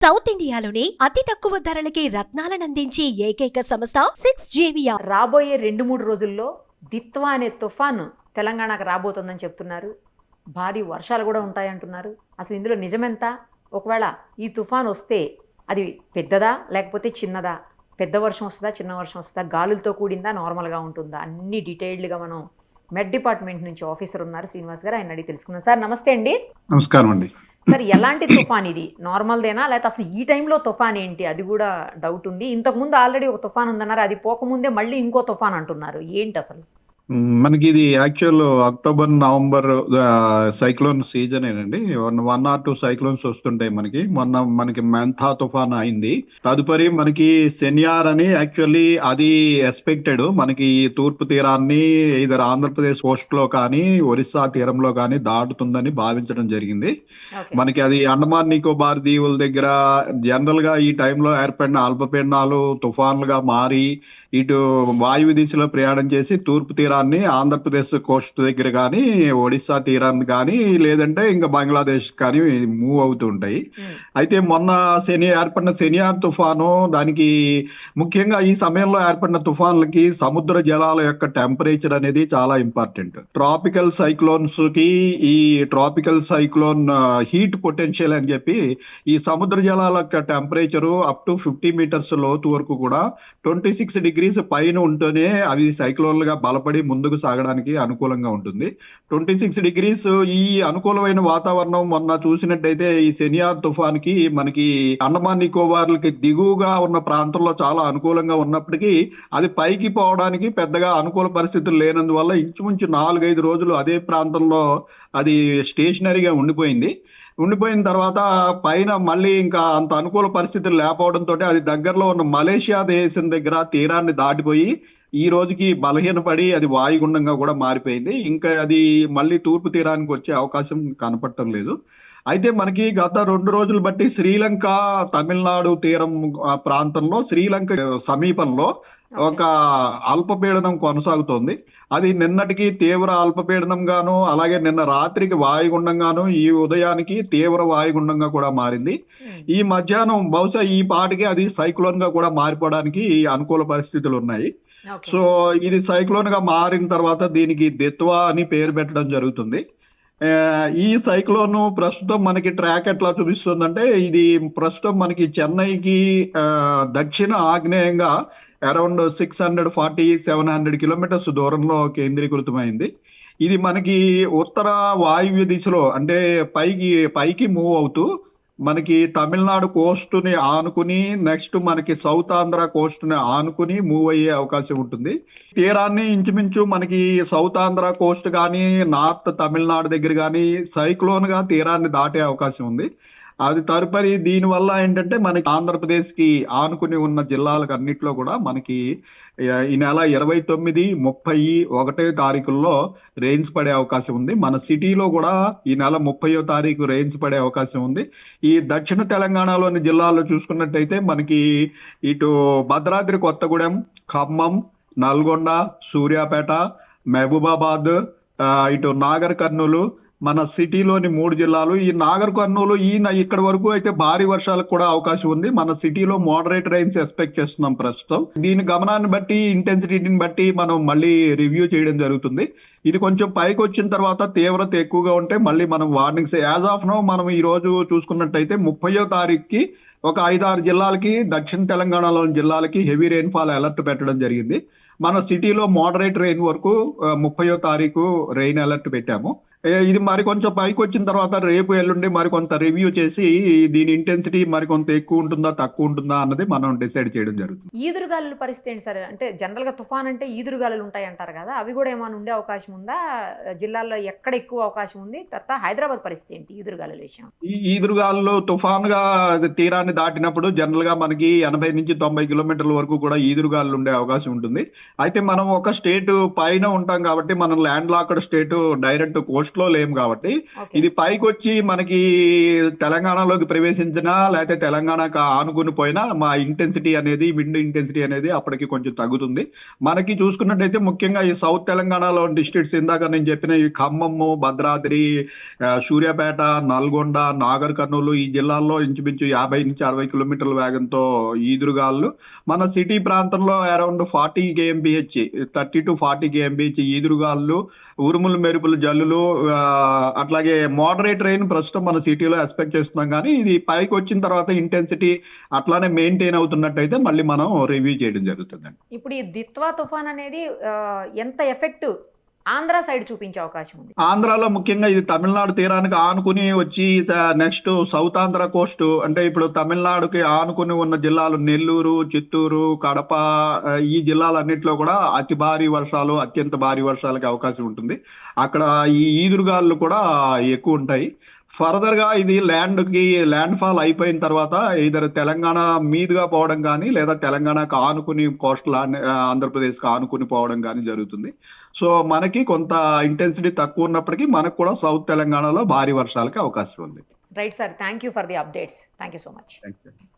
South ఇండియాలోని అతి తక్కువ ధరలకి రత్నాలనందించే ఏకైక సంస్థ 6JVR. రాబోయే 2-3 రోజుల్లో దిత్వా అనే తుఫాను తెలంగాణకు రాబోతుందని చెప్తున్నారు. భారీ వర్షాలు కూడా ఉంటాయంటున్నారు. అసలు ఇందులో నిజమెంత? ఒకవేళ ఈ తుఫాను వస్తే అది పెద్దదా లేకపోతే చిన్నదా? పెద్ద వర్షం వస్తుందా, చిన్న వర్షం వస్తుందా, గాలులతో కూడిందా, నార్మల్గా ఉంటుందా? అన్ని డీటెయిల్డ్గా మనం మెడ్ డిపార్ట్మెంట్ నుంచి ఆఫీసర్ ఉన్నారు శ్రీనివాస్ గారు, ఆయన అడిగి తెలుసుకున్నాం. సార్ నమస్తే అండి. నమస్కారం అండి. సార్ ఎలాంటి తుఫాన్ ఇది? నార్మల్దేనా లేకపోతే అసలు ఈ టైంలో తుఫాన్ ఏంటి? అది కూడా డౌట్ ఉంది. ఇంతకుముందు ఆల్రెడీ ఒక తుఫాన్ ఉందన్నారు, అది పోకముందే మళ్ళీ ఇంకో తుఫాన్ అంటున్నారు. ఏంటి అసలు? మనకి ఇది actual October November cyclone season ఏనండి. 1 or 2 సైక్లోన్స్ వస్తుంటాయి మనకి. మొన్న మనకి మెంథా తుఫాన్ అయింది. తదుపరి మనకి సెన్యార్ అని యాక్చువల్లీ అది ఎక్స్పెక్టెడ్ మనకి తూర్పు తీరాన్ని ఇదర్ ఆంధ్రప్రదేశ్ కోస్ట్ లో కానీ ఒరిస్సా తీరంలో కానీ దాటుతుందని భావించడం జరిగింది. మనకి అది అండమాన్ నికోబార్ దీవుల దగ్గర జనరల్ గా ఈ టైంలో ఏర్పడిన అల్పపీడనాలు తుఫాన్లుగా మారి ఇటు వాయువ్య దిశలో ప్రయాణం చేసి తూర్పు తీరాన్ని ఆంధ్రప్రదేశ్ కోస్ట్ దగ్గర కానీ ఒడిస్సా తీరాన్ని కానీ లేదంటే ఇంకా బంగ్లాదేశ్ కానీ మూవ్ అవుతూ ఉంటాయి. అయితే మొన్న ఏర్పడిన సెనియార్ తుఫాను దానికి ముఖ్యంగా ఈ సమయంలో ఏర్పడిన తుఫాన్లకి సముద్ర జలాల యొక్క టెంపరేచర్ అనేది చాలా ఇంపార్టెంట్. ట్రాపికల్ సైక్లోన్స్ కి ఈ ట్రాపికల్ సైక్లోన్ హీట్ పొటెన్షియల్ అని చెప్పి ఈ సముద్ర జలాల యొక్క టెంపరేచర్ అప్ టు 50 మీటర్స్ లోతు వరకు కూడా 26 degrees పైన ఉంటేనే అవి సైక్లోన్లుగా బలపడి ముందుకు సాగడానికి అనుకూలంగా ఉంటుంది. 26 degrees ఈ అనుకూలమైన వాతావరణం మొన్న చూసినట్టయితే ఈ సెనియార్ తుఫాన్కి మనకి అండమాన్ నికోబార్లకి దిగువగా ఉన్న ప్రాంతంలో చాలా అనుకూలంగా ఉన్నప్పటికీ అది పైకి పోవడానికి పెద్దగా అనుకూల పరిస్థితులు లేనందువల్ల ఇంచుమించు 4-5 రోజులు అదే ప్రాంతంలో అది స్టేషనరీగా ఉండిపోయిన తర్వాత పైన మళ్ళీ ఇంకా అంత అనుకూల పరిస్థితులు లేకపోవడంతో అది దగ్గరలో ఉన్న మలేషియా దేశం దగ్గర తీరాన్ని దాటిపోయి ఈ రోజుకి బలహీనపడి అది వాయుగుండంగా కూడా మారిపోయింది. ఇంకా అది మళ్ళీ తూర్పు తీరానికి వచ్చే అవకాశం కనపడటం లేదు. అయితే మనకి గత 2 రోజులు బట్టి శ్రీలంక తమిళనాడు తీరం ప్రాంతంలో శ్రీలంక సమీపంలో ఒక అల్పపీడనం కొనసాగుతోంది. అది నిన్నటికి తీవ్ర అల్పపీడనంగాను అలాగే నిన్న రాత్రికి వాయుగుండంగాను ఈ ఉదయానికి తీవ్ర వాయుగుండంగా కూడా మారింది. ఈ మధ్యాహ్నం బహుశా ఈ పాటికి అది సైక్లోన్ గా కూడా మారిపోవడానికి అనుకూల పరిస్థితులు ఉన్నాయి. సో ఇది సైక్లోన్ గా మారిన తర్వాత దీనికి దిత్వా అని పేరు పెట్టడం జరుగుతుంది. ఈ సైక్లోన్ ప్రస్తుతం మనకి ట్రాక్ ఎట్లా చూపిస్తుందంటే ఇది ప్రస్తుతం మనకి చెన్నైకి దక్షిణ ఆగ్నేయంగా అరౌండ్ 640-700 కిలోమీటర్స్ దూరంలో కేంద్రీకృతమైంది. ఇది మనకి ఉత్తర వాయువ్య దిశలో అంటే పైకి మూవ్ అవుతూ మనకి తమిళనాడు కోస్ట్ని ఆనుకుని నెక్స్ట్ మనకి సౌత్ ఆంధ్ర కోస్ట్ని ఆనుకుని మూవ్ అయ్యే అవకాశం ఉంటుంది. తీరాన్ని ఇంచుమించు మనకి సౌత్ ఆంధ్ర కోస్ట్ కానీ నార్త్ తమిళనాడు దగ్గర కానీ సైక్లోన్ గా తీరాన్ని దాటే అవకాశం ఉంది. అది తదుపరి దీనివల్ల ఏంటంటే మనకి ఆంధ్రప్రదేశ్ కి ఆనుకుని ఉన్న జిల్లాలకు అన్నిట్లో కూడా మనకి ఈ నెల 29, 30, 1వ తారీఖుల్లో రెయిన్స్ పడే అవకాశం ఉంది. మన సిటీలో కూడా ఈ నెల 30వ తారీఖు రెయిన్స్ పడే అవకాశం ఉంది. ఈ దక్షిణ తెలంగాణలోని జిల్లాల్లో చూసుకున్నట్టయితే మనకి ఇటు భద్రాద్రి కొత్తగూడెం, ఖమ్మం, నల్గొండ, సూర్యాపేట, మహబూబాబాద్, ఇటు నాగర్ కర్నూలు, మన సిటీలోని 3 జిల్లాలు. ఈ నాగర్ కర్నూలు ఇక్కడ వరకు అయితే భారీ వర్షాలకు కూడా అవకాశం ఉంది. మన సిటీలో మోడరేట్ రైన్స్ ఎక్స్పెక్ట్ చేస్తున్నాం ప్రస్తుతం. దీని గమనాన్ని బట్టి ఇంటెన్సిటీని బట్టి మనం మళ్ళీ రివ్యూ చేయడం జరుగుతుంది. ఇది కొంచెం పైకి వచ్చిన తర్వాత తీవ్రత ఎక్కువగా ఉంటే మళ్ళీ మనం వార్నింగ్స్ యాజ్ ఆఫ్ నో మనం ఈ రోజు చూసుకున్నట్టయితే 30వ తారీఖుకి ఒక 5-6 జిల్లాలకి దక్షిణ తెలంగాణలోని జిల్లాలకి హెవీ రెయిన్ఫాల్ అలర్ట్ పెట్టడం జరిగింది. మన సిటీలో మోడరేట్ రెయిన్ వరకు 30వ తారీఖు రెయిన్ అలర్ట్ పెట్టాము. ఇది మరి కొంచెం పైకి వచ్చిన తర్వాత రేపు ఎల్లుండి మరికొంత రివ్యూ చేసి దీని ఇంటెన్సిటీ మరికొంత ఎక్కువ ఉంటుందా తక్కువ ఉంటుందా అన్నది మనం డిసైడ్ చేయడం జరుగుతుంది. ఈదురుగాలుల పరిస్థితి ఏంటి సార్? అంటే జనరల్ గా తుఫాన్ అంటే ఈదురుగాలులు ఉంటాయి అంటారు కదా, అవి కూడా ఏమైనా ఉండే అవకాశం ఉందా? జిల్లాల్లో ఎక్కడ ఎక్కువ అవకాశం ఉంది? తర్వాత హైదరాబాద్ పరిస్థితి ఏంటి ఈదురుగాలుల విషయం? ఈ ఈదురుగాలు తుఫాన్ గా తీరాన్ని దాటినప్పుడు జనరల్ గా మనకి 80-90 కిలోమీటర్ల వరకు కూడా ఈదురుగాలు ఉండే అవకాశం ఉంటుంది. అయితే మనం ఒక స్టేట్ పైన ఉంటాం కాబట్టి మనం land locked state direct Coast Coast లో లేము కాబట్టి ఓకే ఇది పైకి వచ్చి మనకి తెలంగాణలోకి ప్రవేశించినా లేకపోతే తెలంగాణకు ఆనుకుని పోయినా మా ఇంటెన్సిటీ అనేది విండ్ ఇంటెన్సిటీ అనేది అప్పటికి కొంచెం తగ్గుతుంది. మనకి చూసుకున్నట్టయితే ముఖ్యంగా ఈ సౌత్ తెలంగాణలో డిస్ట్రిక్ట్స్ ఇందాక నేను చెప్పిన ఈ ఖమ్మము, భద్రాద్రి, సూర్యాపేట, నల్గొండ, నాగర్ కర్నూలు ఈ జిల్లాల్లో ఇంచుమించు 50 నుంచి 60 కిలోమీటర్ల వేగంతో ఈదురుగాలు, మన సిటీ ప్రాంతంలో అరౌండ్ 40 kmph 30 to 40 kmph ఈదురుగాలు, ఉరుములు మెరుపులు జల్లులు, అట్లాగే మోడరేట్ రెయిన్ ప్రస్తుతం మన సిటీలో ఎక్స్పెక్ట్ చేస్తున్నాం. కానీ ఇది పైకి వచ్చిన తర్వాత ఇంటెన్సిటీ అట్లానే మెయింటైన్ అవుతున్నట్టయితే మళ్ళీ మనం రివ్యూ చేయడం జరుగుతుందండి. ఇప్పుడు ఈ దిత్వా తుఫాన్ అనేది ఎంత ఎఫెక్ట్ ఆంధ్ర సైడ్ చూపించే అవకాశం ఉంది? ఆంధ్రాలో ముఖ్యంగా ఇది తమిళనాడు తీరానికి ఆనుకుని వచ్చి నెక్స్ట్ సౌత్ ఆంధ్ర కోస్ట్ అంటే ఇప్పుడు తమిళనాడుకి ఆనుకుని ఉన్న జిల్లాలు నెల్లూరు, చిత్తూరు, కడప, ఈ జిల్లాలన్నింటిలో కూడా అతి భారీ వర్షాలు, అత్యంత భారీ వర్షాలకి అవకాశం ఉంటుంది. అక్కడ ఈ ఈదురుగాలు కూడా ఎక్కువ ఉంటాయి. ఫర్దర్ గా ఇది ల్యాండ్ ఫాల్ అయిపోయిన తర్వాత ఇద్దరు తెలంగాణ మీదుగా పోవడం కానీ లేదా తెలంగాణకు ఆనుకుని కోస్టల్ ఆంధ్రప్రదేశ్కి ఆనుకుని పోవడం కానీ జరుగుతుంది. సో మనకి కొంత ఇంటెన్సిటీ తక్కువ ఉన్నప్పటికీ మనకు కూడా సౌత్ తెలంగాణలో భారీ వర్షాలకి అవకాశం ఉంది. Right sir, thank you for the updates. Thank you so much. Thank you.